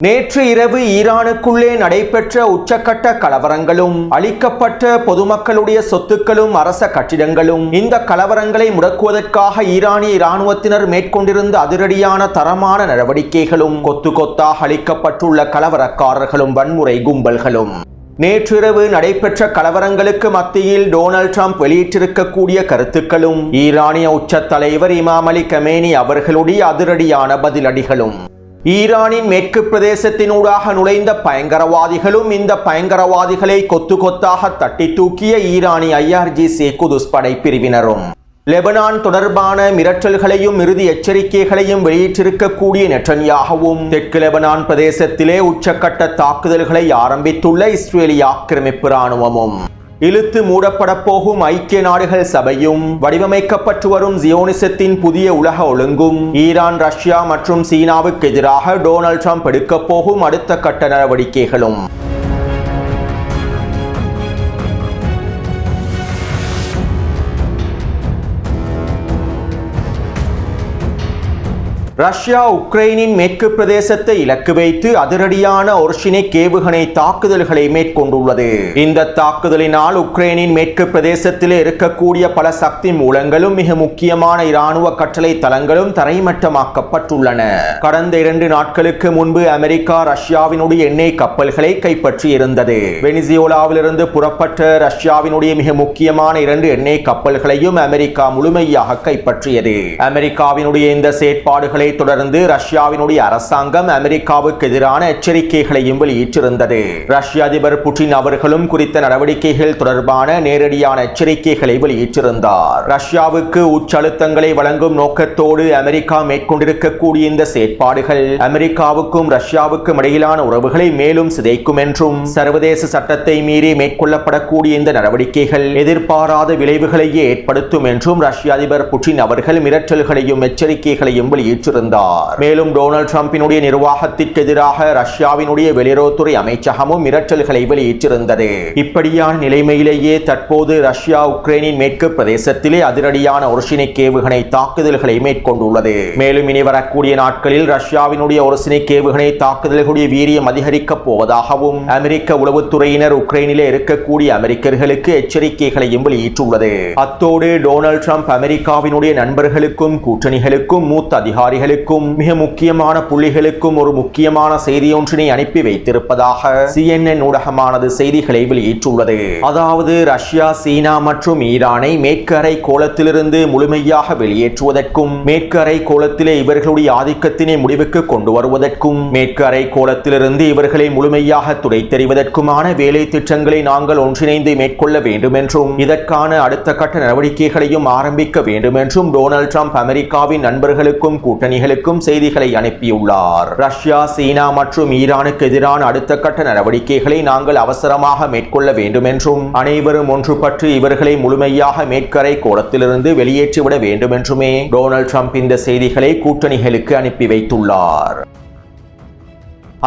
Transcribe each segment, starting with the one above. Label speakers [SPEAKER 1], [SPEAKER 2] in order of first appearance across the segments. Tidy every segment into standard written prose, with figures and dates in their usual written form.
[SPEAKER 1] நேற்று இரவு ஈரானுக்குள்ளே நடைபெற்ற உச்சக்கட்ட கலவரங்களும் அளிக்கப்பட்ட பொதுமக்களுடைய சொத்துக்களும் அரச கட்டிடங்களும் இந்த கலவரங்களை முடக்குவதற்காக ஈரானிய இராணுவத்தினர் மேற்கொண்டிருந்த அதிரடியான தரமான நடவடிக்கைகளும் கொத்து கொத்தாக அளிக்கப்பட்டுள்ள கலவரக்காரர்களும் வன்முறை கும்பல்களும் நேற்றிரவு நடைபெற்ற கலவரங்களுக்கு மத்தியில் டொனால்ட் ட்ரம்ப் வெளியிட்டிருக்கக்கூடிய கருத்துக்களும் ஈரானிய உச்ச தலைவர் இமாம் அலி கமேனி அவர்களுடைய அதிரடியான பதிலடிகளும் ஈரானின் மேற்கு பிரதேசத்தினூடாக நுழைந்த பயங்கரவாதிகளும் இந்த பயங்கரவாதிகளை கொத்து கொத்தாக தட்டி தூக்கிய ஈரானிய IRGC குதுஸ் படை பிரிவினரும் லெபனான் தொடர்பான மிரட்டல்களையும் இறுதி எச்சரிக்கைகளையும் வெளியிட்டிருக்கக்கூடிய நெட்டன்யாகவும் தெற்கு லெபனான் பிரதேசத்திலே உச்சக்கட்ட தாக்குதல்களை ஆரம்பித்துள்ள இஸ்ரேலிய ஆக்கிரமிப்பு இராணுவமும் இழுத்து மூடப்பட போகும் ஐக்கிய நாடுகள் சபையும் வடிவமைக்கப்பட்டு வரும் ஜியோனிசத்தின் புதிய உலக ஒழுங்கும் ஈரான் ரஷ்யா மற்றும் சீனாவுக்கு எதிராக டொனால்ட் ட்ரம்ப் எடுக்கப் போகும் அடுத்த கட்ட நடவடிக்கைகளும் ரஷ்யா உக்ரைனின் மேற்கு பிரதேசத்தை இலக்கு வைத்து அதிரடியான ஒர்ஷினிக் ஏவுகணை தாக்குதல்களை மேற்கொண்டுள்ளது. இந்த தாக்குதலினால் உக்ரைனின் மேற்கு பிரதேசத்திலே இருக்கக்கூடிய பல சக்தி மூலங்களும் மிக முக்கியமான இராணுவ கட்டளை தளங்களும் தரைமட்டமாக்கப்பட்டுள்ளன. கடந்த 2 நாட்களுக்கு முன்பு அமெரிக்கா ரஷ்யாவினுடைய எண்ணெய் கப்பல்களை கைப்பற்றியிருந்தது. வெனிசுவேலாவிலிருந்து புறப்பட்ட ரஷ்யாவினுடைய மிக முக்கியமான 2 எண்ணெய் கப்பல்களையும் அமெரிக்கா முழுமையாக கைப்பற்றியது. அமெரிக்காவினுடைய இந்த செயற்பாடுகளை தொடர்ந்து ரஷ்யாவினுடைய அரசாங்கம் அமெரிக்காவுக்கு எதிரான எச்சரிக்கைகளையும் வெளியிட்டிருந்தது. ரஷ்ய அதிபர் புட்டின் அவர்களும் குறித்த நடவடிக்கைகள் தொடர்பான நேரடியான எச்சரிக்கைகளை வெளியிட்டிருந்தார். ரஷ்யாவுக்கு உச்சழுத்தங்களை வழங்கும் நோக்கத்தோடு அமெரிக்கா மேற்கொண்டிருக்கக்கூடிய இந்த செயற்பாடுகள் அமெரிக்காவுக்கும் ரஷ்யாவுக்கும் இடையிலான உறவுகளை மேலும் சிதைக்கும் என்றும் சர்வதேச சட்டத்தை மீறி மேற்கொள்ளப்படக்கூடிய இந்த நடவடிக்கைகள் எதிர்பாராத விளைவுகளையே ஏற்படுத்தும் என்றும் ரஷ்ய அதிபர் புட்டின் அவர்கள் மிரட்டல்களையும் எச்சரிக்கைகளையும் வெளியிட்டிருந்தார். மேலும் டொனால்ட் ட்ரம்பினுடைய நிர்வாகத்திற்கு எதிராக ரஷ்யாவினுடைய வெளியுறவுத்துறை அமைச்சகமும் மிரட்டல்களை வெளியிட்டிருந்தது. இப்படியான நிலைமையிலேயே தற்போது ரஷ்யா உக்ரைனின் மேற்கு பிரதேசத்திலே அதிரடியான ஒர்ஷினிக் ஏவுகணை தாக்குதல்களை மேற்கொண்டுள்ளது. மேலும் இனி வரக்கூடிய நாட்களில் ரஷ்யாவினுடைய ஒர்ஷினிக் ஏவுகணை தாக்குதல்களுடைய வீரியம் அதிகரிக்கப் போவதாகவும் அமெரிக்க உளவுத்துறையினர் உக்ரைனிலே இருக்கக்கூடிய அமெரிக்கர்களுக்கு எச்சரிக்கைகளையும் வெளியிட்டுள்ளது. அத்தோடு டொனால்ட் ட்ரம்ப் அமெரிக்காவினுடைய நண்பர்களுக்கும் கூட்டணிகளுக்கும் மூத்த அதிகாரிகளுக்கும் மிக முக்கியமான புள்ளிகளுக்கும் ஒரு முக்கியமான செய்தி ஒன்றினை அனுப்பி வைத்திருப்பதாக CNN ஊடகமானது செய்திகளை வெளியிட்டுள்ளது. அதாவது ரஷ்யா சீனா மற்றும் ஈரானை மேற்கு அரை கோளத்திலிருந்து முழுமையாக வெளியேற்றுவதற்கும் மேற்கு அரை கோளத்திலே இவர்களுடைய ஆதிக்கத்தினை முடிவுக்கு கொண்டு வருவதற்கும் மேற்கு அரை கோளத்திலிருந்து இவர்களை முழுமையாக துடைத்தெறிவதற்குமான வேலை திட்டங்களை நாங்கள் ஒன்றிணைந்து மேற்கொள்ள வேண்டும் என்றும் இதற்கான அடுத்த கட்ட நடவடிக்கைகளையும் ஆரம்பிக்க வேண்டும் என்றும் டொனால்ட் ட்ரம்ப் அமெரிக்காவின் நண்பர்களுக்கும் கூட்டணிகளுக்கும் செய்திகளை அனுப்பியுள்ளார். ரஷ்யா சீனா மற்றும் ஈரானுக்கு எதிரான அடுத்த கட்ட நடவடிக்கைகளை நாங்கள் அவசரமாக மேற்கொள்ள வேண்டும் என்றும் அனைவரும் ஒன்றுபட்டு இவர்களை முழுமையாக மேற்கரை கோளத்திலிருந்து வெளியேற்றிவிட வேண்டும் என்றுமே டொனால்ட் ட்ரம்ப் இந்த செய்திகளை கூட்டணிகளுக்கு அனுப்பி வைத்துள்ளார்.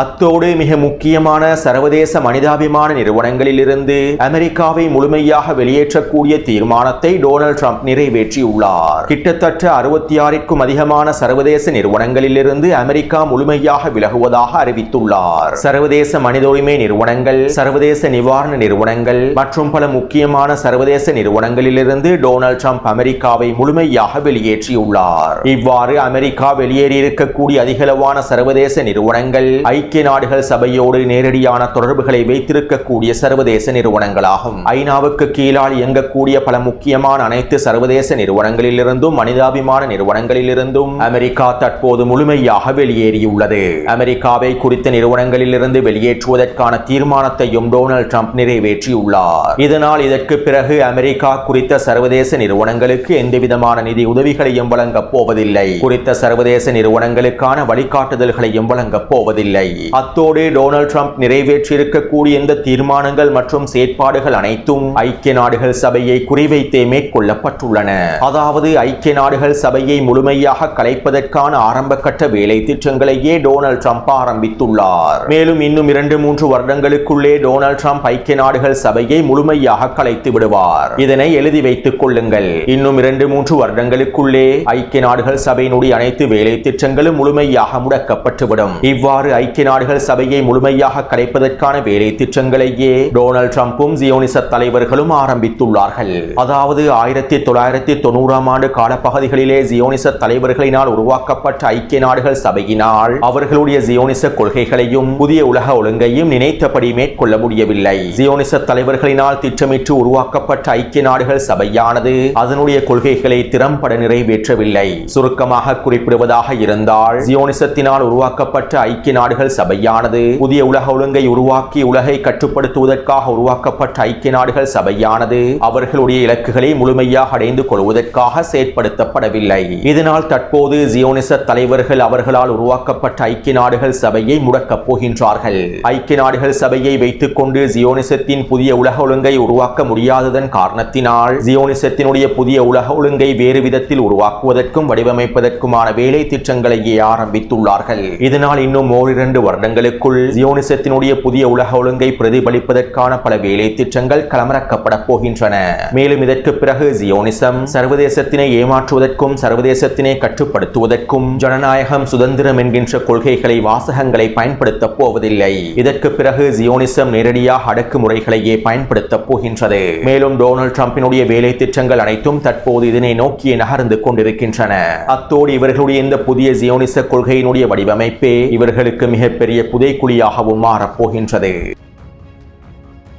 [SPEAKER 1] அத்தோடு மிக முக்கியமான சர்வதேச மனிதாபிமான நிறுவனங்களிலிருந்து அமெரிக்காவை முழுமையாக வெளியேற்றக்கூடிய தீர்மானத்தை டொனால்ட் ட்ரம்ப் நிறைவேற்றியுள்ளார். கிட்டத்தட்ட 66க்கும் அதிகமான சர்வதேச நிறுவனங்களிலிருந்து அமெரிக்கா முழுமையாக விலகுவதாக அறிவித்துள்ளார். சர்வதேச மனித உரிமை நிறுவனங்கள், சர்வதேச நிவாரண நிறுவனங்கள் மற்றும் பல முக்கியமான சர்வதேச நிறுவனங்களிலிருந்து டொனால்ட் ட்ரம்ப் அமெரிக்காவை முழுமையாக வெளியேற்றியுள்ளார். இவ்வாறு அமெரிக்கா வெளியேறியிருக்கக்கூடிய அதிகளவான சர்வதேச நிறுவனங்கள் ஐக்கிய நாடுகள் சபையோடு நேரடியான தொடர்புகளை வைத்திருக்கக்கூடிய சர்வதேச நிறுவனங்களாகும். ஐநாவுக்கு கீழால் இயங்கக்கூடிய பல முக்கியமான அனைத்து சர்வதேச நிறுவனங்களிலிருந்தும் மனிதாபிமான நிறுவனங்களிலிருந்தும் அமெரிக்கா தற்போது முழுமையாக வெளியேறியுள்ளது. அமெரிக்காவை குறித்த நிறுவனங்களிலிருந்து வெளியேற்றுவதற்கான தீர்மானத்தையும் டொனால்ட் ட்ரம்ப் நிறைவேற்றியுள்ளார். இதனால் இதற்கு பிறகு அமெரிக்கா குறித்த சர்வதேச நிறுவனங்களுக்கு எந்தவிதமான நிதி உதவிகளையும் வழங்கப் போவதில்லை. குறித்த சர்வதேச நிறுவனங்களுக்கான வழிகாட்டுதல்களையும் வழங்கப் போவதில்லை. அத்தோடு டொனால்ட் ட்ரம்ப் நிறைவேற்றியிருக்கக்கூடிய இந்த தீர்மானங்கள் மற்றும் செயற்பாடுகள் அனைத்தும் ஐக்கிய நாடுகள் சபையை குறிவைத்தே மேற்கொள்ளப்பட்டுள்ளன. அதாவது ஐக்கிய நாடுகள் சபையை முழுமையாக கலைப்பதற்கான ஆரம்ப கட்ட வேலை திட்டங்களையே டொனால்ட் ட்ரம்ப் ஆரம்பித்துள்ளார். மேலும் இன்னும் 2-3 வருடங்களுக்குள்ளே டொனால்ட் ட்ரம்ப் ஐக்கிய நாடுகள் சபையை முழுமையாக கலைத்து விடுவார். இதனை எழுதி வைத்துக் கொள்ளுங்கள். இன்னும் 2-3 வருடங்களுக்குள்ளே ஐக்கிய நாடுகள் சபையினுடைய அனைத்து வேலை திட்டங்களும் முழுமையாக முடக்கப்பட்டுவிடும். இவ்வாறு ஐக்கிய ஐக்கிய நாடுகள் சபையை முழுமையாக கலைப்பதற்கான வேலை திட்டங்களையே டொனால்ட் ட்ரம்பும் ஜியோனிச தலைவர்களும் ஆரம்பித்துள்ளார்கள். அதாவது 1990ஆம் ஆண்டு காலப்பகுதிகளிலே ஜியோனிச தலைவர்களினால் உருவாக்கப்பட்ட ஐக்கிய நாடுகள் சபையினால் அவர்களுடைய ஜியோனிச கொள்கைகளையும் புதிய உலக ஒழுங்கையும் நினைத்தபடி மேற்கொள்ள முடியவில்லை. ஜியோனிச தலைவர்களினால் திட்டமிட்டு உருவாக்கப்பட்ட ஐக்கிய நாடுகள் சபையானது அதனுடைய கொள்கைகளை திறம்பட நிறைவேற்றவில்லை. சுருக்கமாக குறிப்பிடுவதாக இருந்தால், ஜியோனிசத்தினால் உருவாக்கப்பட்ட ஐக்கிய நாடுகள் சபையானது புதிய உலக ஒழுங்கை உருவாக்கி உலகை கட்டுப்படுத்துவதற்காக உருவாக்கப்பட்ட ஐக்கிய நாடுகள் சபையானது அவர்களுடைய இலக்குகளை முழுமையாக அடைந்து கொள்வதற்காக செயற்படுத்தப்படவில்லை. இதனால் தற்போது ஜியோனிச தலைவர்கள் அவர்களால் உருவாக்கப்பட்ட ஐக்கிய நாடுகள் சபையை முடக்கப் போகின்றார்கள். ஐக்கிய நாடுகள் சபையை வைத்துக் கொண்டு ஜியோனிசத்தின் புதிய உலக ஒழுங்கை உருவாக்க முடியாததன் காரணத்தினால் ஜியோனிசத்தினுடைய புதிய உலக ஒழுங்கை வேறு விதத்தில் உருவாக்குவதற்கும் வடிவமைப்பதற்குமான வேலை திட்டங்களையே ஆரம்பித்துள்ளார்கள். இதனால் இன்னும் 1-2 வருடங்களுக்குள் ஜியோனிசத்தினுடைய புதிய உலக ஒழுங்கை பிரதிபலிப்பதற்கான பல வேலை திட்டங்கள் களமிறக்கப்பட போகின்றன. மேலும் இதற்கு பிறகு ஜியோனிசம் சர்வதேசத்தினை ஏமாற்றுவதற்கும் சர்வதேசத்தினை கட்டுப்படுத்துவதற்கும் ஜனநாயகம் சுதந்திரம் என்கின்ற கொள்கைகளை வாசகங்களை பயன்படுத்த போவதில்லை. இதற்கு பிறகு ஜியோனிசம் நேரடியாக அடக்குமுறைகளையே பயன்படுத்த போகின்றது. மேலும் டொனால்ட் ட்ரம்பினுடைய வேலை திட்டங்கள் அனைத்தும் தற்போது இதனை நோக்கியே நகர்ந்து கொண்டிருக்கின்றன. அத்தோடு இவர்களுடைய இந்த புதிய ஜியோனிச கொள்கையினுடைய வடிவமைப்பே இவர்களுக்கு மிகப்பெரிய புதைக்குழியாகவும் மாறப்போகின்றது.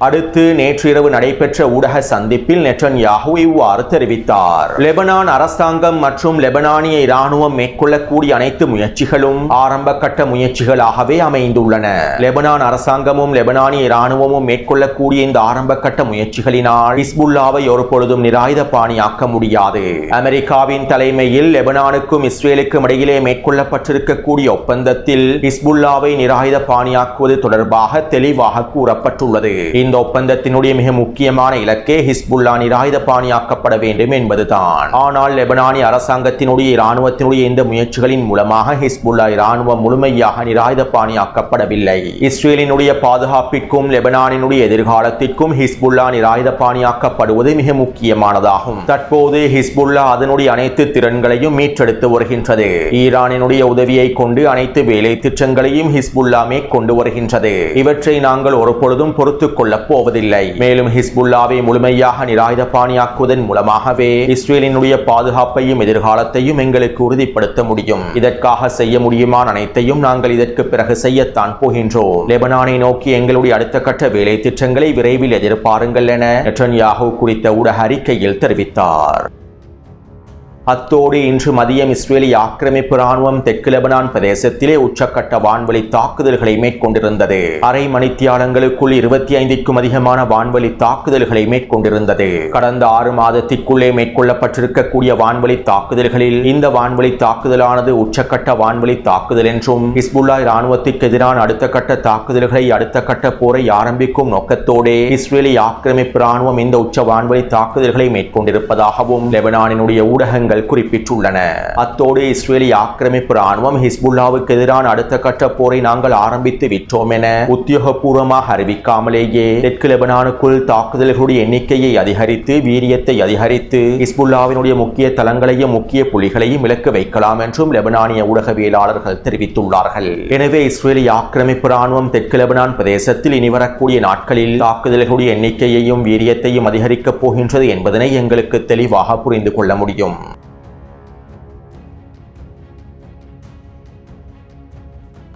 [SPEAKER 1] அடுத்து நேற்று இரவு நடைபெற்ற ஊடக சந்திப்பில் நெட்டன்யாஹூ இவ்வாறு தெரிவித்தார். லெபனான் அரசாங்கம் மற்றும் லெபனானிய இராணுவம் மேற்கொள்ளக்கூடிய அனைத்து முயற்சிகளும் ஆரம்ப கட்ட முயற்சிகளாகவே அமைந்துள்ளன. லெபனான் அரசாங்கமும் லெபனானிய இராணுவமும் மேற்கொள்ளக்கூடிய இந்த ஆரம்ப கட்ட முயற்சிகளினால் ஹிஸ்புல்லாவை ஒருபொழுதும் நிராயுத பாணியாக்க முடியாது. அமெரிக்காவின் தலைமையில் லெபனானுக்கும் இஸ்ரேலுக்கும் இடையிலே மேற்கொள்ளப்பட்டிருக்கக்கூடிய ஒப்பந்தத்தில் ஹிஸ்புல்லாவை நிராயுத பாணியாக்குவது தொடர்பாக தெளிவாக கூறப்பட்டுள்ளது. இந்த ஒப்பந்தத்தினுடைய மிக முக்கியமான இலக்கே ஹிஸ்புல்லா நிராயுத பாணியாக்கப்பட வேண்டும் என்பதுதான். ஆனால் லெபனானிய அரசாங்கத்தினுடைய இராணுவத்தினுடைய இந்த முயற்சிகளின் மூலமாக ஹிஸ்புல்லா இராணுவம் முழுமையாக நிராயுத பாணியாக்கப்படவில்லை. இஸ்ரேலினுடைய பாதுகாப்பிற்கும் லெபனானினுடைய எதிர்காலத்திற்கும் ஹிஸ்புல்லா நிராயுத பாணியாக்கப்படுவது மிக முக்கியமானதாகும். தற்போது ஹிஸ்புல்லா அதனுடைய அனைத்து திறன்களையும் மீட்டெடுத்து வருகின்றது. ஈரானினுடைய உதவியை கொண்டு அனைத்து வேலை திட்டங்களையும் ஹிஸ்புல்லா மேற்கொண்டு வருகின்றது. இவற்றை நாங்கள் ஒருபொழுதும் பொறுத்துக் கொள்ள போவதில்லை. மேலும் ஹிஸ்புல்லாவை முழுமையாக நிராயுத பாணியாக்குவதன் மூலமாகவே இஸ்ரேலினுடைய பாதுகாப்பையும் எதிர்காலத்தையும் எங்களுக்கு உறுதிப்படுத்த முடியும். இதற்காக செய்ய முடியுமான அனைத்தையும் நாங்கள் இதற்கு பிறகு செய்யத்தான் போகின்றோம். லெபனானை நோக்கி எங்களுடைய அடுத்த கட்ட வேலை திட்டங்களை விரைவில் எதிர்பாருங்கள் என நெட்டன்யாஹூ குறித்த ஊடக அறிக்கையில் தெரிவித்தார். அத்தோடு இன்று மதியம் இஸ்ரேலிய ஆக்கிரமிப்பு ராணுவம் தெற்கு லெபனான் பிரதேசத்திலே உச்சக்கட்ட வான்வழி தாக்குதல்களை மேற்கொண்டிருந்தது. அரை மணித்தியாலங்களுக்குள் 25க்கும் அதிகமான வான்வழி தாக்குதல்களை மேற்கொண்டிருந்தது. கடந்த 6 மாதத்திற்குள்ளே மேற்கொள்ளப்பட்டிருக்கக்கூடிய வான்வழி தாக்குதல்களில் இந்த வான்வழி தாக்குதலானது உச்சக்கட்ட வான்வழி தாக்குதல் என்றும் ஹிஸ்புல்லா ராணுவத்திற்கு எதிரான அடுத்த கட்ட தாக்குதல்களை அடுத்த கட்ட போரை ஆரம்பிக்கும் நோக்கத்தோடு இஸ்ரேலிய ஆக்கிரமிப்பு ராணுவம் இந்த உச்ச வான்வழி தாக்குதல்களை மேற்கொண்டிருப்பதாகவும் லெபனானினுடைய ஊடகங்கள் குறிப்பிட்டுள்ளன. அத்தோடு இஸ்ரேலிய ஆக்கிரமிப்பு ராணுவம் ஹிஸ்புல்லாவுக்கு எதிரான அடுத்த கட்ட போரை நாங்கள் ஆரம்பித்து விட்டோம் என உத்தியோகபூர்வமாக அறிவிக்காமலேயே தெற்கு லெபனானுக்குள் தாக்குதல்களுடைய எண்ணிக்கையை அதிகரித்து வீரியத்தை அதிகரித்து ஹிஸ்புல்லாவினுடைய முக்கிய தளங்களையும் முக்கிய புள்ளிகளையும் இலக்கு வைக்கலாம் என்றும் லெபனானிய ஊடகவியலாளர்கள் தெரிவித்துள்ளார்கள். எனவே இஸ்ரேலிய ஆக்கிரமிப்பு ராணுவம் தெற்கு லெபனான் பிரதேசத்தில் இனி வரக்கூடிய நாட்களில் தாக்குதல்களுடைய எண்ணிக்கையையும் வீரியத்தையும் அதிகரிக்கப் போகின்றது என்பதனை எங்களுக்கு தெளிவாக புரிந்து கொள்ள முடியும்.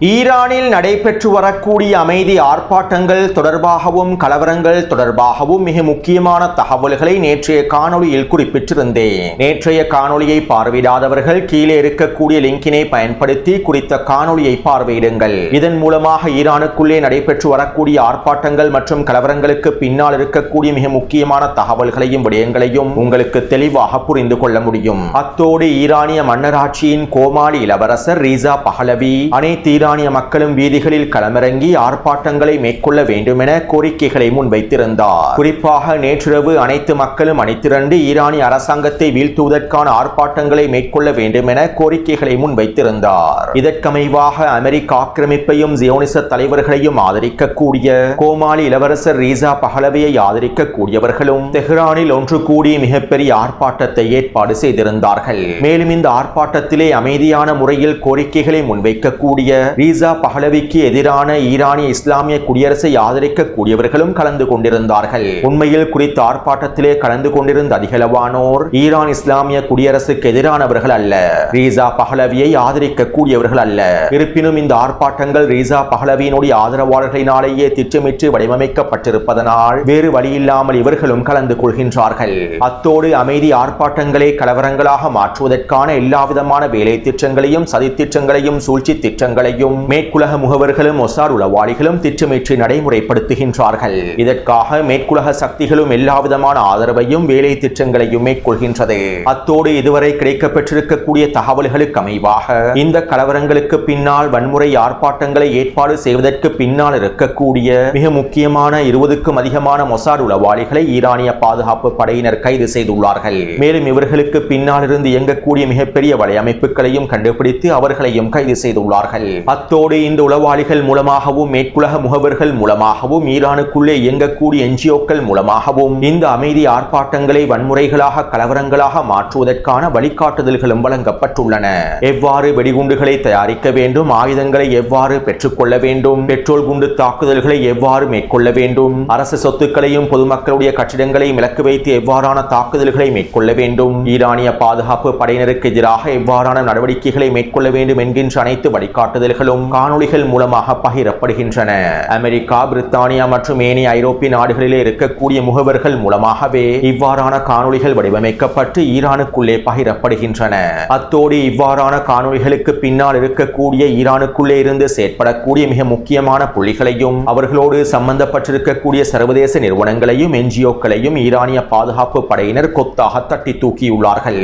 [SPEAKER 1] ஈரானில் நடைபெற்று வரக்கூடிய அமைதி ஆர்ப்பாட்டங்கள் தொடர்பாகவும் கலவரங்கள் தொடர்பாகவும் மிக முக்கியமான தகவல்களை நேற்றைய காணொளியில் குறிப்பிட்டிருந்தேன். நேற்றைய காணொளியை பார்வையிடாதவர்கள் கீழே இருக்கக்கூடிய லிங்கினை பயன்படுத்தி குறித்த காணொளியை பார்வையிடுங்கள். இதன் மூலமாக ஈரானுக்குள்ளே நடைபெற்று வரக்கூடிய ஆர்ப்பாட்டங்கள் மற்றும் கலவரங்களுக்கு பின்னால் இருக்கக்கூடிய மிக முக்கியமான தகவல்களையும் விடயங்களையும் உங்களுக்கு தெளிவாக புரிந்து கொள்ள முடியும். அத்தோடு ஈரானிய மன்னராட்சியின் கோமாளி இளவரசர் ரீசா பஹலவி அனைத்து ஈரானிய மக்களும் வீதிகளில் களமிறங்கி ஆர்ப்பாட்டங்களை மேற்கொள்ள வேண்டும் என கோரிக்கைகளை முன்வைத்திருந்தார். குறிப்பாக நேற்றிரவு அனைத்து மக்களும் அணிதிரண்டு ஈரானிய அரசாங்கத்தை வீழ்த்துவதற்கான ஆர்ப்பாட்டங்களை மேற்கொள்ள வேண்டும் என கோரிக்கைகளை முன்வைத்திருந்தார். இதற்கமைவாக அமெரிக்க ஆக்கிரமிப்பையும் ஜியோனிச தலைவர்களையும் ஆதரிக்கக்கூடிய கோமாளி இளவரசர் ரீசா பஹலவியை ஆதரிக்கக்கூடியவர்களும் தெஹ்ரானில் ஒன்று கூடி மிகப்பெரிய ஆர்ப்பாட்டத்தை ஏற்பாடு செய்திருந்தார்கள். மேலும் இந்த ஆர்ப்பாட்டத்திலே அமைதியான முறையில் கோரிக்கைகளை முன்வைக்கக்கூடிய ரீசா பஹலவிக்கு எதிரான ஈரானிய இஸ்லாமிய குடியரசை ஆதரிக்கக்கூடியவர்களும் கலந்து கொண்டிருந்தார்கள். உண்மையில் குறித்த ஆர்ப்பாட்டத்திலே கலந்து கொண்டிருந்த அதிகளவானோர் ஈரான் இஸ்லாமிய குடியரசுக்கு எதிரானவர்கள் அல்ல, ரீசா பஹலவியை ஆதரிக்கக்கூடியவர்கள் அல்ல. இருப்பினும் இந்த ஆர்ப்பாட்டங்கள் ரீசா பஹலவியினுடைய ஆதரவாளர்களினாலேயே திட்டமிட்டு வடிவமைக்கப்பட்டிருப்பதனால் வேறு வழியில்லாமல் இவர்களும் கலந்து கொள்கின்றார்கள். அத்தோடு அமைதி ஆர்ப்பாட்டங்களை கலவரங்களாக மாற்றுவதற்கான எல்லாவிதமான வேலை திட்டங்களையும் சதி திட்டங்களையும் சூழ்ச்சி திட்டங்களையும் மேற்குலக முகவர்களும் மொசாட் உளவாளிகளும் திட்டமிட்டு நடைமுறைப்படுத்துகின்றார்கள். இதற்காக மேற்குலக சக்திகளும் எல்லாவிதமான ஆதரவையும் வேலை திட்டங்களையும் மேற்கொள்கின்றது. அத்தோடு இதுவரை கிடைக்கப்பெற்றிருக்கக்கூடிய தகவல்களுக்கு அமைவாக இந்த கலவரங்களுக்கு பின்னால் வன்முறை ஆர்ப்பாட்டங்களை ஏற்பாடு செய்வதற்கு பின்னால் இருக்கக்கூடிய மிக முக்கியமான 20க்கும் அதிகமான மொசாட் உளவாளிகளை ஈரானிய பாதுகாப்பு படையினர் கைது செய்துள்ளார்கள். மேலும் இவர்களுக்கு பின்னால் இருந்து இயங்கக்கூடிய மிகப்பெரிய வலையமைப்புகளையும் கண்டுபிடித்து அவர்களையும் கைது செய்துள்ளார்கள். அத்தோடு இந்த உளவாளிகள் மூலமாகவும் மேற்குலக முகவர்கள் மூலமாகவும் ஈரானுக்குள்ளே இயங்கக்கூடிய என்ஜிஓக்கள் மூலமாகவும் இந்த அமைதி ஆர்ப்பாட்டங்களை வன்முறைகளாக கலவரங்களாக மாற்றுவதற்கான வழிகாட்டுதல்களும் வழங்கப்பட்டுள்ளன. எவ்வாறு வெடிகுண்டுகளை தயாரிக்க வேண்டும், ஆயுதங்களை எவ்வாறு பெற்றுக்கொள்ள வேண்டும், பெட்ரோல் குண்டு தாக்குதல்களை எவ்வாறு மேற்கொள்ள வேண்டும், அரசு சொத்துக்களையும் பொதுமக்களுடைய கட்டிடங்களையும் இலக்கு வைத்து எவ்வாறான தாக்குதல்களை மேற்கொள்ள வேண்டும், ஈரானிய பாதுகாப்பு படையினருக்கு எதிராக எவ்வாறான நடவடிக்கைகளை மேற்கொள்ள வேண்டும் என்கின்ற அனைத்து வழிகாட்டுதல்களும் காணொளிகள் மூலமாக பகிரப்படுகின்றன. அமெரிக்கா, பிரித்தானியா மற்றும் ஏனைய ஐரோப்பிய நாடுகளிலே இருக்கக்கூடிய முகவர்கள் மூலமாகவே இவ்வாறான காணொளிகள் வடிவமைக்கப்பட்டு ஈரானுக்குள்ளே பகிரப்படுகின்றன. அத்தோடு இவ்வாறான காணொளிகளுக்கு பின்னால் இருக்கக்கூடிய ஈரானுக்குள்ளே இருந்து செயற்படக்கூடிய மிக முக்கியமான புள்ளிகளையும் அவர்களோடு சம்பந்தப்பட்டிருக்கக்கூடிய சர்வதேச நிறுவனங்களையும் என்ஜிஓக்களையும் ஈரானிய பாதுகாப்பு படையினர் கொத்தாக தட்டி தூக்கியுள்ளார்கள்.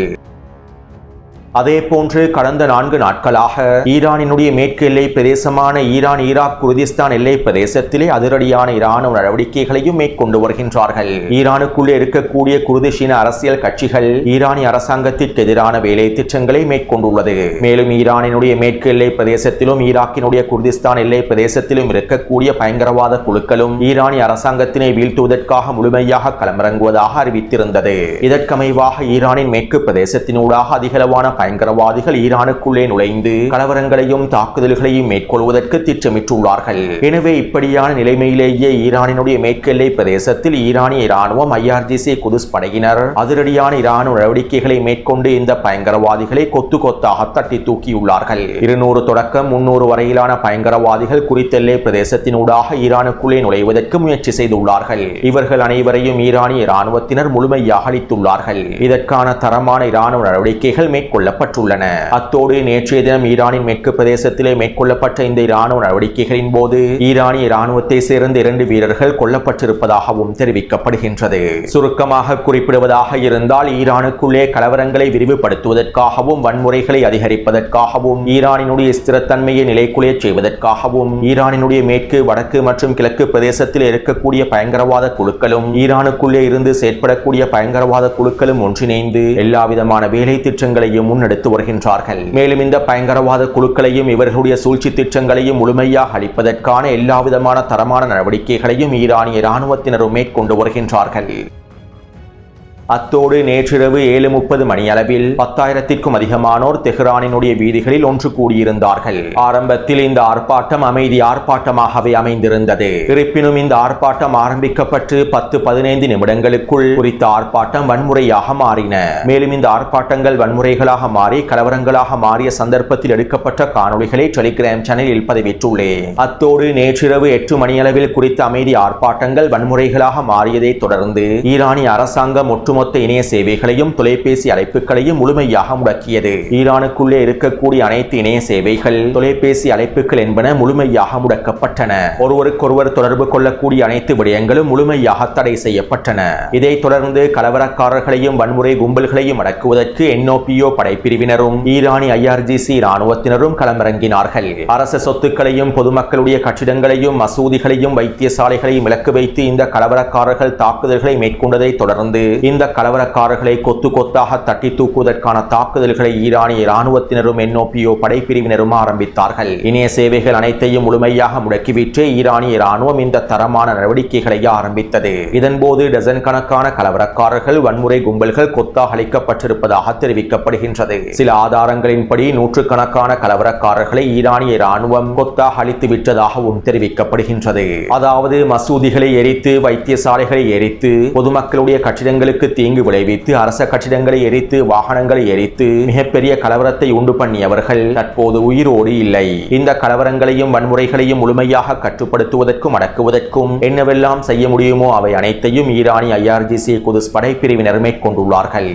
[SPEAKER 1] அதே போன்று கடந்த 4 நாட்களாக ஈரானினுடைய மேற்கு எல்லை பிரதேசமான ஈரான் ஈராக் குர்திஸ்தான் எல்லை பிரதேசத்திலே அதிரடியான இராணுவ நடவடிக்கைகளையும் மேற்கொண்டு வருகின்றார்கள். ஈரானுக்குள்ளே இருக்கக்கூடிய குர்திஷின அரசியல் கட்சிகள் ஈரானிய அரசாங்கத்திற்கு எதிரான வேலை திட்டங்களை மேற்கொண்டுள்ளது. மேலும் ஈரானினுடைய மேற்கு எல்லை பிரதேசத்திலும் ஈராக்கினுடைய குர்திஸ்தான் எல்லை பிரதேசத்திலும் இருக்கக்கூடிய பயங்கரவாத குழுக்களும் ஈரானிய அரசாங்கத்தினை வீழ்த்துவதற்காக முழுமையாக களமிறங்குவதாக அறிவித்திருந்தது. இதற்கமைவாக ஈரானின் மேற்கு பிரதேசத்தினூடாக அதிகளவான பயங்கரவாதிகள் ஈரானுக்குள்ளே நுழைந்து கலவரங்களையும் தாக்குதல்களையும் மேற்கொள்வதற்கு திட்டமிட்டுள்ளார்கள். எனவே இப்படியான நிலைமையிலேயே ஈரானினுடைய மேற்கெல்லை பிரதேசத்தில் ஈரானிய இராணுவம் IRGC குதுஸ் படையினர் அதிரடியான இராணுவ நடவடிக்கைகளை மேற்கொண்டு இந்த பயங்கரவாதிகளை கொத்து கொத்தாக தட்டி தூக்கியுள்ளார்கள். 200 தொடக்கம் 300 வரையிலான பயங்கரவாதிகள் குறித்த எல்லை பிரதேசத்தினூடாக ஈரானுக்குள்ளே நுழைவதற்கு முயற்சி செய்துள்ளார்கள். இவர்கள் அனைவரையும் ஈரானிய இராணுவத்தினர் முழுமையாக அழித்துள்ளார்கள். இதற்கான தரமான இராணுவ நடவடிக்கைகள் மேற்கொள்ள பட்டுள்ளன. அத்தோடு நேற்றைய தினம் ஈரானின் மேற்கு பிரதேசத்திலே மேற்கொள்ளப்பட்ட இந்த இராணுவ நடவடிக்கைகளின் போது ஈரானிய இராணுவத்தை சேர்ந்த 2 வீரர்கள் கொல்லப்பட்டிருப்பதாகவும் தெரிவிக்கப்படுகின்றது. சுருக்கமாக குறிப்பிடுவதாக இருந்தால் ஈரானுக்குள்ளே கலவரங்களை விரிவுபடுத்துவதற்காகவும் வன்முறைகளை அதிகரிப்பதற்காகவும் ஈரானினுடைய ஸ்திரத்தன்மையை நிலைக்குலைய செய்வதற்காகவும் ஈரானினுடைய மேற்கு வடக்கு மற்றும் கிழக்கு பிரதேசத்தில் இருக்கக்கூடிய பயங்கரவாத குழுக்களும் ஈரானுக்குள்ளே இருந்து செயற்படக்கூடிய பயங்கரவாத குழுக்களும் ஒன்றிணைந்து எல்லாவிதமான வேலை திட்டங்களையும் முன்னெடுத்து வருகின்றார்கள். மேலும் இந்த பயங்கரவாத குழுக்களையும் இவர்களுடைய சூழ்ச்சி திட்டங்களையும் முழுமையாக அளிப்பதற்கான எல்லாவிதமான தரமான நடவடிக்கைகளையும் ஈரானிய இராணுவத்தினரும் மேற்கொண்டு வருகின்றார்கள். அத்தோடு நேற்றிரவு 7:30 மணி அளவில் 10,000க்கும் அதிகமானோர் தெஹ்ரானினுடைய வீதிகளில் ஒன்று கூடியிருந்தார்கள். ஆரம்பத்தில் இந்த ஆர்ப்பாட்டம் அமைதி ஆர்ப்பாட்டமாகவே அமைந்திருந்தது. இருப்பினும் இந்த ஆர்ப்பாட்டம் ஆரம்பிக்கப்பட்டு 10-15 நிமிடங்களுக்குள் குறித்த ஆர்ப்பாட்டம் வன்முறையாக மாறின. மேலும் இந்த ஆர்ப்பாட்டங்கள் வன்முறைகளாக மாறி கலவரங்களாக மாறிய சந்தர்ப்பத்தில் எடுக்கப்பட்ட காணொளிகளை டெலிகிராம் சேனலில் பதிவிட்டுள்ளேன். அத்தோடு நேற்றிரவு 8 மணியளவில் குறித்த அமைதி ஆர்ப்பாட்டங்கள் வன்முறைகளாக மாறியதை தொடர்ந்து ஈரானிய அரசாங்கம் ஒட்டுமொத்த இணைய சேவைகளையும் தொலைபேசி அழைப்புகளையும் முழுமையாக முடக்கியது. ஈரானுக்குள்ளே இருக்கக்கூடிய அனைத்து இணைய சேவைகள், தொலைபேசி அழைப்புகள் என்பன முழுமையாக முடக்கப்பட்டன. ஒருவருக்கொருவர் தொடர்பு கொள்ளக்கூடிய அனைத்து விடயங்களும் முழுமையாக தடை செய்யப்பட்டன. இதைத் தொடர்ந்து கலவரக்காரர்களையும் வன்முறை கும்பல்களையும் அடக்குவதற்கு NOPO படைப்பிரிவினரும் ஈரானிய IRGC இராணுவத்தினரும் களமிறங்கினார்கள். அரசு சொத்துக்களையும் பொதுமக்களுடைய கட்டிடங்களையும் மசூதிகளையும் வைத்தியசாலைகளையும் இலக்கு வைத்து இந்த கலவரக்காரர்கள் தாக்குதல்களை மேற்கொண்டதை தொடர்ந்து இந்த இந்த கலவரக்காரர்களை கொத்து கொத்தாக தட்டி தூக்குவதற்கான தாக்குதல்களை ஈரானிய இராணுவத்தினரும் NOPO படைப்பிரிவினரும் ஆரம்பித்தார்கள். இணைய சேவைகள் அனைத்தையும் முழுமையாக முடக்கிவிட்டு ஈரானிய இராணுவம் இந்த தரமான நடவடிக்கைகளை ஆரம்பித்தது. இதன்போது டசன் கணக்கான கலவரக்காரர்கள் வன்முறை கும்பல்கள் கொத்தாக அளிக்கப்பட்டிருப்பதாக தெரிவிக்கப்படுகின்றது. சில ஆதாரங்களின்படி நூற்றுக்கணக்கான கலவரக்காரர்களை ஈரானிய இராணுவம் கொத்தாக அளித்து விட்டதாகவும் தெரிவிக்கப்படுகின்றது. அதாவது மசூதிகளை எரித்து, வைத்தியசாலைகளை எரித்து, பொதுமக்களுடைய கட்டிடங்களுக்கு தீங்கு விளைவித்து, அரச கட்டிடங்களை எரித்து, வாகனங்களை எரித்து மிகப்பெரிய கலவரத்தை உண்டு பண்ணியவர்கள் தற்போது உயிரோடு இல்லை. இந்த கலவரங்களையும் வன்முறைகளையும் முழுமையாக கட்டுப்படுத்துவதற்கும் அடக்குவதற்கும் என்னவெல்லாம் செய்ய முடியுமோ அவை அனைத்தையும் ஈரானிய IRGC குதுஸ் படைப்பிரிவினர் மேற்கொண்டுள்ளார்கள்.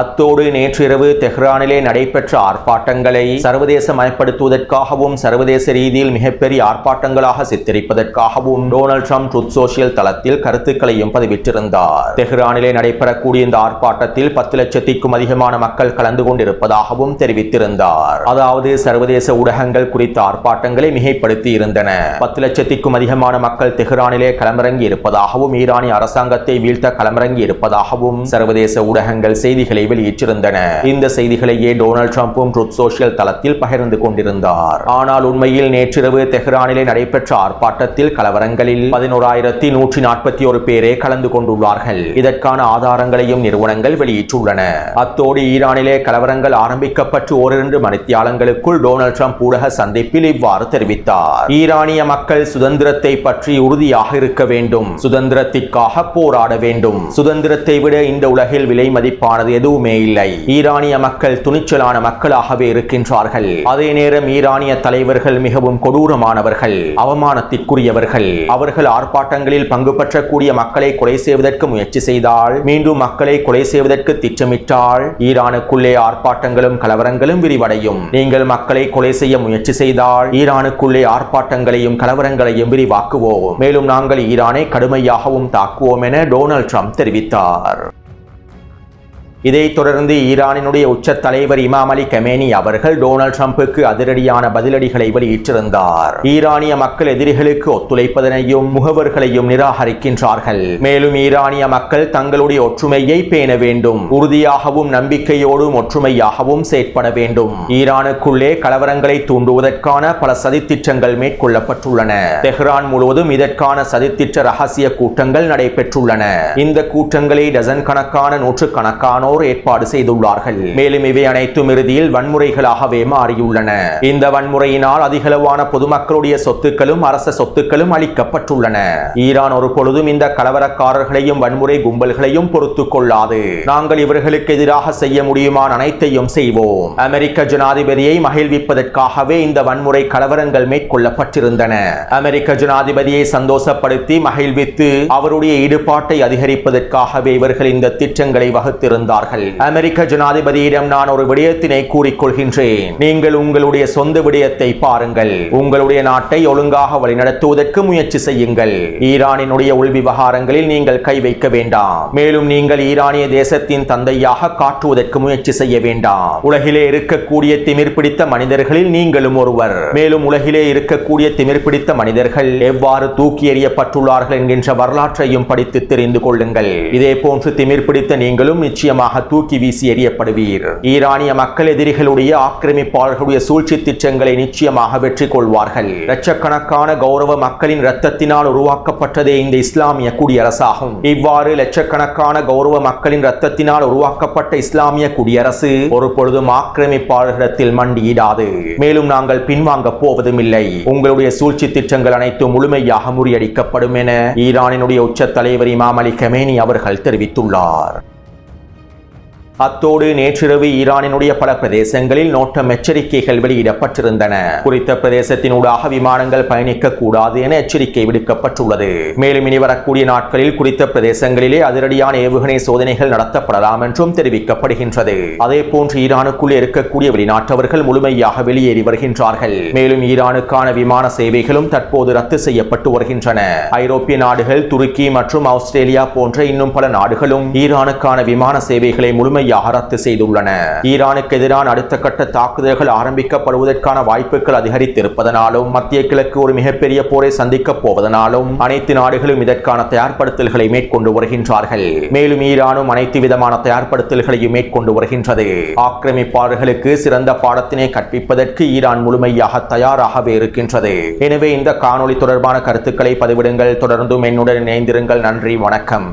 [SPEAKER 1] அத்தோடு நேற்றிரவு தெஹ்ரானிலே நடைபெற்ற ஆர்ப்பாட்டங்களை சர்வதேசமயப்படுத்துவதற்காகவும் சர்வதேச ரீதியில் மிகப்பெரிய ஆர்ப்பாட்டங்களாக சித்தரிப்பதற்காகவும் டொனால்ட் ட்ரம்ப் ட்ரூத் சோஷியல் தளத்தில் கருத்துக்களையும் பதிவிட்டிருந்தார். தெஹ்ரானிலே நடைபெறக்கூடிய இந்த ஆர்ப்பாட்டத்தில் 10 லட்சத்திற்கும் அதிகமான மக்கள் கலந்து கொண்டிருப்பதாகவும் தெரிவித்திருந்தார். அதாவது சர்வதேச ஊடகங்கள் குறித்த ஆர்ப்பாட்டங்களை மிகைப்படுத்தி இருந்தன. 10 லட்சத்திற்கும் அதிகமான மக்கள் தெஹ்ரானிலே களமிறங்கி இருப்பதாகவும் ஈரானிய அரசாங்கத்தை வீழ்த்த களமிறங்கி இருப்பதாகவும் சர்வதேச ஊடகங்கள் செய்திகளை வெளியிட்டிருந்தன. இந்த செய்திகளையே டொனால்ட் ட்ரம்பும் ட்ரூத் சோஷியல் தளத்தில் பகிர்ந்து கொண்டிருந்தார். ஆனால் உண்மையில் நேற்றிரவு தெஹ்ரானிலே நடைபெற்ற ஆர்ப்பாட்டத்தில் கலவரங்களில் 11,141 பேரே கலந்து கொண்டுள்ளார்கள். இதற்கான ஆதாரங்களையும் நிறுவனங்கள் வெளியிட்டுள்ளன. அத்தோடு ஈரானிலே கலவரங்கள் ஆரம்பிக்கப்பட்டு ஓரிரண்டு மணித்தியாலங்களுக்குள் டொனால்ட் ட்ரம்ப் ஊடக சந்திப்பில் இவ்வாறு தெரிவித்தார். ஈரானிய மக்கள் சுதந்திரத்தை பற்றி உறுதியாக இருக்க வேண்டும். சுதந்திரத்திற்காக போராட வேண்டும். சுதந்திரத்தை விட இந்த உலகில் விலை மதிப்பானது எதுவுமே இல்லை. ஈரானிய மக்கள் துணிச்சலான மக்களாகவே இருக்கின்றார்கள். அதே நேரம் ஈரானிய தலைவர்கள் மிகவும் கொடூரமானவர்கள், அவமானத்திற்குரியவர்கள். அவர்கள் ஆர்ப்பாட்டங்களில் பங்கு பெற்றக்கூடிய மக்களை கொலை செய்வதற்கு முயற்சி செய்தால், மீண்டும் மக்களை கொலை செய்வதற்கு திட்டமிட்டால் ஈரானுக்குள்ளே ஆர்ப்பாட்டங்களும் கலவரங்களும் விரிவடையும். நீங்கள் மக்களை கொலை செய்ய முயற்சி செய்தால் ஈரானுக்குள்ளே ஆர்ப்பாட்டங்களையும் கலவரங்களையும் விரிவாக்குவோம். மேலும் நாங்கள் ஈரானை கடுமையாகவும் தாக்குவோம் என டொனால்ட் ட்ரம்ப் தெரிவித்தார். இதைத் தொடர்ந்து ஈரானினுடைய உச்ச தலைவர் இமாம் அலி கமேனி அவர்கள் டொனால்ட் ட்ரம்புக்கு அதிரடியான பதிலடிகளை வெளியிட்டிருந்தார். ஈரானிய மக்கள் எதிரிகளுக்கு ஒத்துழைப்பதனையும் முகவர்களையும் நிராகரிக்கின்றார்கள். மேலும் ஈரானிய மக்கள் தங்களுடைய ஒற்றுமையை பேண வேண்டும். உறுதியாகவும் நம்பிக்கையோடும் ஒற்றுமையாகவும் செயற்பட வேண்டும். ஈரானுக்குள்ளே கலவரங்களை தூண்டுவதற்கான பல சதித்திட்டங்கள் மேற்கொள்ளப்பட்டுள்ளன. தெஹ்ரான் முழுவதும் இதற்கான சதித்திட்ட ரகசிய கூட்டங்கள் நடைபெற்றுள்ளன. இந்த கூட்டங்களை டசன் கணக்கான நூற்றுக்கணக்கான ஏற்பாடு செய்துள்ளார்கள். மேலும் இவை அனைத்தும் இறுதியில் வன்முறைகளாகவே மாறியுள்ளன. இந்த வன்முறையினால் அதிகளவான பொதுமக்களுடைய சொத்துக்களும் அரச சொத்துக்களும் அளிக்கப்பட்டுள்ளன. ஈரான் ஒரு பொழுதும் இந்த கலவரக்காரர்களையும் வன்முறை கும்பல்களையும் பொறுத்துக் கொள்ளாது. நாங்கள் இவர்களுக்கு எதிராக செய்ய முடியுமான அனைத்தையும் செய்வோம். அமெரிக்க ஜனாதிபதியை மகிழ்விப்பதற்காகவே இந்த வன்முறை கலவரங்கள் மேற்கொள்ளப்பட்டிருந்தன. அமெரிக்க ஜனாதிபதியை சந்தோஷப்படுத்தி மகிழ்வித்து அவருடைய ஈடுபாட்டை அதிகரிப்பதற்காகவே இவர்கள் இந்த திட்டங்களை வகுத்திருந்தார்கள். அமெரிக்க ஜனாதிபதியிடம் நான் ஒரு விடயத்தினை கூறிக்கொள்கின்றேன். நீங்கள் உங்களுடைய சொந்த விடயத்தை பாருங்கள். உங்களுடைய நாட்டை ஒழுங்காக வழிநடத்துவதற்கு முயற்சி செய்யுங்கள். ஈரானினுடைய உள் விவகாரங்களில் நீங்கள் கை வைக்க வேண்டாம். மேலும் நீங்கள் ஈரானிய தேசத்தின் தந்தையாக காட்டுவதற்கு முயற்சி செய்ய வேண்டாம். உலகிலே இருக்கக்கூடிய திமிர் பிடித்த மனிதர்களில் நீங்களும் ஒருவர். மேலும் உலகிலே இருக்கக்கூடிய திமிர் பிடித்த மனிதர்கள் எவ்வாறு தூக்கி எறியப்பட்டுள்ளார்கள் என்கின்ற வரலாற்றையும் படித்து தெரிந்து கொள்ளுங்கள். இதே போன்று திமிர் பிடித்த நீங்களும் நிச்சயமாக தூக்கி வீசி எறியப்படுவீர். ஈரானிய மக்கள் எதிரிகளுடைய ஆக்கிரமிப்பாளர்களுடைய சூழ்ச்சி திட்டங்களை நிச்சயமாக வெற்றி கொள்வார்கள். லட்சக்கணக்கான கௌரவ மக்களின் இரத்தத்தினால் உருவாக்கப்பட்டதே இந்த இஸ்லாமிய குடியரசாகும். இவ்வாறு லட்சக்கணக்கான கௌரவ மக்களின் இரத்தத்தினால் உருவாக்கப்பட்ட இஸ்லாமிய குடியரசு ஒரு பொழுதும் ஆக்கிரமிப்பாளர்களிடத்தில் மண்டியிடாது. மேலும் நாங்கள் பின்வாங்க போவதும் இல்லை. உங்களுடைய சூழ்ச்சி திட்டங்கள் அனைத்தும் முழுமையாக முறியடிக்கப்படும் என ஈரானினுடைய உச்ச தலைவர் இமாம் அலி கமேனி அவர்கள் தெரிவித்துள்ளார். அத்தோடு நேற்றிரவு ஈரானினுடைய பல பிரதேசங்களில் நோட்டம் எச்சரிக்கைகள் வெளியிடப்பட்டிருந்தன. குறித்த பிரதேசத்தினூடாக விமானங்கள் பயணிக்க கூடாது என எச்சரிக்கை விடுக்கப்பட்டுள்ளது. மேலும் இனி வரக்கூடிய நாட்களில் குறித்த பிரதேசங்களிலே அதிரடியான ஏவுகணை சோதனைகள் நடத்தப்படலாம் என்றும் தெரிவிக்கப்படுகின்றது. அதே போன்று ஈரானுக்குள் இருக்கக்கூடிய வெளிநாட்டவர்கள் முழுமையாக வெளியேறி வருகின்றார்கள். மேலும் ஈரானுக்கான விமான சேவைகளும் தற்போது ரத்து செய்யப்பட்டு வருகின்றன. ஐரோப்பிய நாடுகள், துருக்கி மற்றும் ஆஸ்திரேலியா போன்ற இன்னும் பல நாடுகளும் ஈரானுக்கான விமான சேவைகளை முழுமையாக முழுமையாக ரத்து செய்துள்ளன. ஈரானுக்கு எதிரான அடுத்த கட்ட தாக்குதல்கள் ஆரம்பிக்கப்படுவதற்கான வாய்ப்புகள் அதிகரித்திருப்பதனாலும் மத்திய கிழக்கு ஒரு மிகப்பெரிய போரை சந்திக்கப் போவதனாலும் அனைத்து நாடுகளும் இதற்கான தயார்படுத்தல்களை மேற்கொண்டு வருகின்றார்கள். மேலும் ஈரானும் அனைத்து விதமான தயார்படுத்தல்களையும் மேற்கொண்டு வருகின்றது. ஆக்கிரமிப்பாளர்களுக்கு சிறந்த பாடத்தினை கற்பிப்பதற்கு ஈரான் முழுமையாக தயாராகவே இருக்கின்றது. எனவே இந்த காணொளி தொடர்பான கருத்துக்களை பதிவிடுங்கள். தொடர்ந்தும் என்னுடன் இணைந்திருங்கள். நன்றி, வணக்கம்.